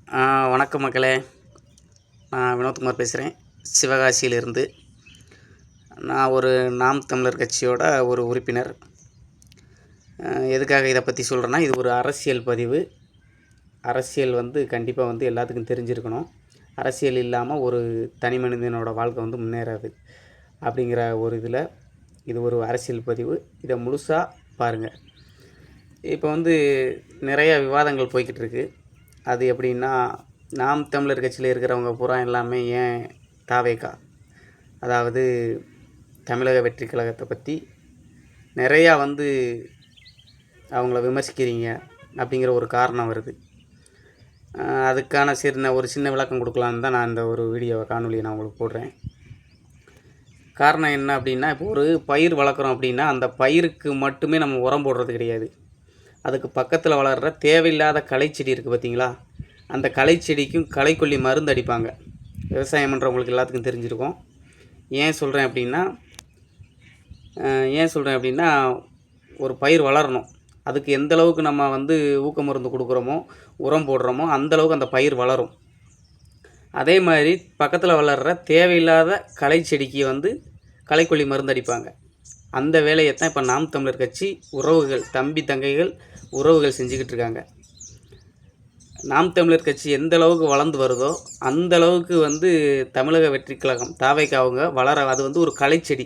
வணக்கம் மக்களே. நான் வினோத்குமார் பேசுகிறேன், சிவகாசியிலிருந்து. நான் ஒரு நாம் தமிழர் கட்சியோட ஒரு உறுப்பினர். எதுக்காக இதை பற்றி சொல்கிறேன்னா, இது ஒரு அரசியல் பதிவு. அரசியல் கண்டிப்பாக எல்லாத்துக்கும் தெரிஞ்சிருக்கணும். அரசியல் இல்லாமல் ஒரு தனி மனிதனோட வாழ்க்கை முன்னேறாது. அப்படிங்கிற ஒரு இதில் இது ஒரு அரசியல் பதிவு. இதை முழுசாக பாருங்கள். இப்போ நிறைய விவாதங்கள் போய்கிட்டு இருக்குது. அது எப்படின்னா, நாம் தமிழர் கட்சியில் இருக்கிறவங்க பூரா எல்லாமே ஏன் தாவேகா, அதாவது தமிழக வெற்றி கழகத்தை பற்றி நிறையா அவங்கள விமர்சிக்கிறீங்க அப்படிங்கிற ஒரு காரணம் வருது. அதுக்கான ஒரு சின்ன விளக்கம் கொடுக்கலான்னு தான் நான் இந்த ஒரு காணொலியை நான் உங்களுக்கு போடுறேன். காரணம் என்ன அப்படின்னா, இப்போ ஒரு பயிர் வளர்க்குறோம் அப்படின்னா, அந்த பயிருக்கு மட்டுமே நம்ம உரம் போடுறது கிடையாது. அதுக்கு பக்கத்தில் வளர்கிற தேவையில்லாத களைச்செடி இருக்குது பார்த்தீங்களா, அந்த களைச்செடிக்கும் களைக்கொல்லி மருந்து அடிப்பாங்க. விவசாயம் பண்ணுறவங்களுக்கு எல்லாத்துக்கும் தெரிஞ்சிருக்கும். ஏன் சொல்கிறேன் அப்படின்னா ஒரு பயிர் வளரணும், அதுக்கு எந்த அளவுக்கு நம்ம ஊக்க மருந்து கொடுக்குறோமோ, உரம் போடுறோமோ, அந்தளவுக்கு அந்த பயிர் வளரும். அதே மாதிரி பக்கத்தில் வளர்கிற தேவையில்லாத களைச்செடிக்கு களைக்கொல்லி மருந்து அடிப்பாங்க. அந்த வேலையைத்தான் இப்போ நாம் தமிழர் கட்சி உறவுகள், தம்பி தங்கைகள் உறவுகள் செஞ்சுக்கிட்டு இருக்காங்க. நாம் தமிழர் கட்சி எந்த அளவுக்கு வளர்ந்து வருதோ அந்த அளவுக்கு தமிழக வெற்றி கழகம் தாவேகா அவங்க அது ஒரு களைச்செடி,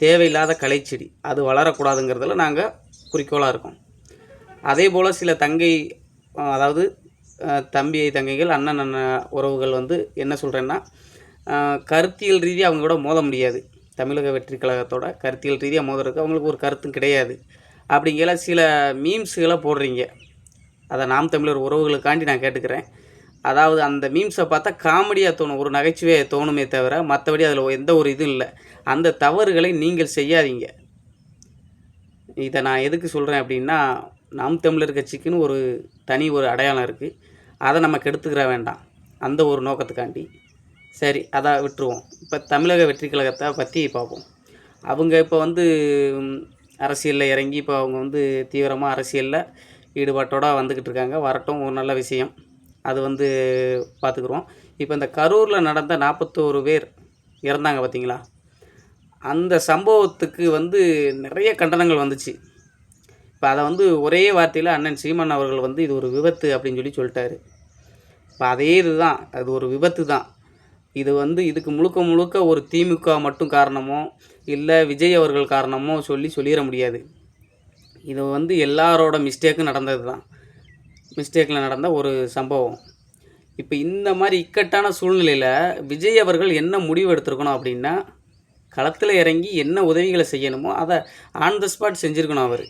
தேவையில்லாத களைச்செடி, அது வளரக்கூடாதுங்கிறதுல நாங்கள் குறிக்கோளாக இருக்கோம். அதே போல் சில அதாவது தம்பி தங்கைகள், அண்ணன் உறவுகள் என்ன சொல்கிறேன்னா, கருத்தியல் ரீதியாக அவங்க கூட மோத முடியாது. தமிழக வெற்றி கழகத்தோட கருத்தியல் ரீதியாக மோதுறதுக்கு அவங்களுக்கு ஒரு கருத்தும் கிடையாது. அப்படிங்கிற சில மீம்ஸுகளை போடுறீங்க. அதை நாம் தமிழர் உறவுகளுக்காண்டி நான் கேட்டுக்கிறேன். அதாவது அந்த மீம்ஸை பார்த்தா காமெடியாக தோணும், ஒரு நகைச்சுவையாக தோணுமே தவிர மற்றபடி அதில் எந்த ஒரு இதுவும் இல்லை. அந்த தவறுகளை நீங்கள் செய்யாதீங்க. இதை நான் எதுக்கு சொல்கிறேன் அப்படின்னா, நாம் தமிழர் கட்சிக்குன்னு ஒரு தனி ஒரு அடையாளம் இருக்குது. அதை நம்ம கெடுத்துக்கிற வேண்டாம், அந்த ஒரு நோக்கத்துக்காண்டி. சரி, அதை விட்டுருவோம். இப்போ தமிழக வெற்றி கழகத்தை பற்றி பார்ப்போம். அவங்க இப்போ அரசியலில் இறங்கி இப்போ அவங்க தீவிரமாக அரசியலில் ஈடுபாட்டோடு வந்துக்கிட்டு இருக்காங்க. வரட்டும், ஒரு நல்ல விஷயம். அது பார்த்துக்குறோம். இப்போ இந்த கரூரில் நடந்த 41 பேர் இறந்தாங்க பார்த்தீங்களா, அந்த சம்பவத்துக்கு நிறைய கண்டனங்கள் வந்துச்சு. இப்போ அதை ஒரே வார்த்தையில் அண்ணன் சீமான் அவர்கள் இது ஒரு விபத்து அப்படின்னு சொல்லிட்டாரு. இப்போ அதே இதுதான், அது ஒரு விபத்து தான். இது இதுக்கு முழுக்க ஒரு திமுக மட்டும் காரணமோ இல்லை விஜய் அவர்கள் காரணமோ சொல்லிட முடியாது. இது எல்லாரோட மிஸ்டேக்கும் நடந்தது தான், மிஸ்டேக்கில் நடந்த ஒரு சம்பவம். இப்போ இந்த மாதிரி இக்கட்டான சூழ்நிலையில் விஜய் அவர்கள் என்ன முடிவு எடுத்துருக்கணும் அப்படின்னா, களத்தில் இறங்கி என்ன உதவிகளை செய்யணுமோ அதை ஆன் த ஸ்பாட் செஞ்சுருக்கணும். அவர்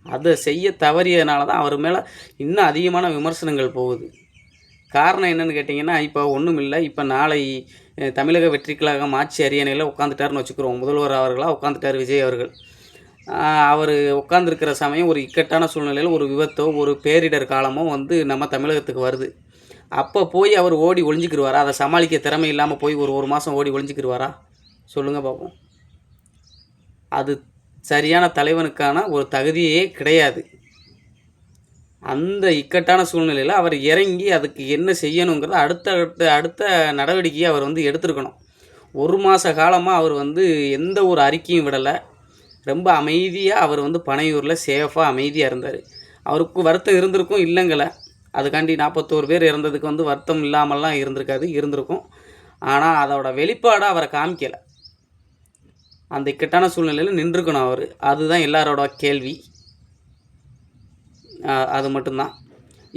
அதை செய்ய தவறியதுனால தான் அவர் மேலே இன்னும் அதிகமான விமர்சனங்கள் போகுது. காரணம் என்னென்னு கேட்டிங்கன்னா, இப்போ ஒன்றும் இல்லை. இப்போ நாளை தமிழக வெற்றி கழகம் ஆட்சி அரியணையில் உட்காந்துட்டாருன்னு வச்சுக்கிறோம். முதல்வர் அவர்களாக உட்காந்துட்டார் விஜய் அவர்கள். அவர் உட்காந்துருக்கிற சமயம் ஒரு இக்கட்டான சூழ்நிலையில் ஒரு விபத்தோ ஒரு பேரிடர் காலமோ நம்ம தமிழகத்துக்கு வருது. அப்போ போய் அவர் ஓடி ஒளிஞ்சிக்கிடுவாரா? அதை சமாளிக்க திறமை இல்லாமல் போய் ஒரு மாதம் ஓடி ஒளிஞ்சிக்கிடுவாரா? சொல்லுங்கள் பார்ப்போம். அது சரியான தலைவனுக்கான ஒரு தகுதியே கிடையாது. அந்த இக்கட்டான சூழ்நிலையில் அவர் இறங்கி அதுக்கு என்ன செய்யணுங்கிறத அடுத்த நடவடிக்கையை அவர் எடுத்துருக்கணும். ஒரு மாத காலமாக அவர் எந்த ஒரு அறிக்கையும் விடலை. ரொம்ப அமைதியாக அவர் பனையூரில் சேஃபாக அமைதியாக இருந்தார். அவருக்கு வருத்தம் இருந்திருக்கும், இல்லைங்கள. அதுக்காண்டி 41 பேர் இறந்ததுக்கு வருத்தம் இல்லாமல்லாம் இருந்திருக்கும். ஆனால் அதோட வெளிப்பாடாக அவரை காமிக்கலை. அந்த இக்கட்டான சூழ்நிலையில் நின்றுக்கணும் அவர். அதுதான் எல்லாரோட கேள்வி. அது மட்டும்தான்.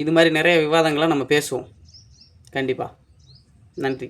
இது மாதிரி நிறைய விவாதங்களை நம்ம பேசுவோம் கண்டிப்பாக. நன்றி.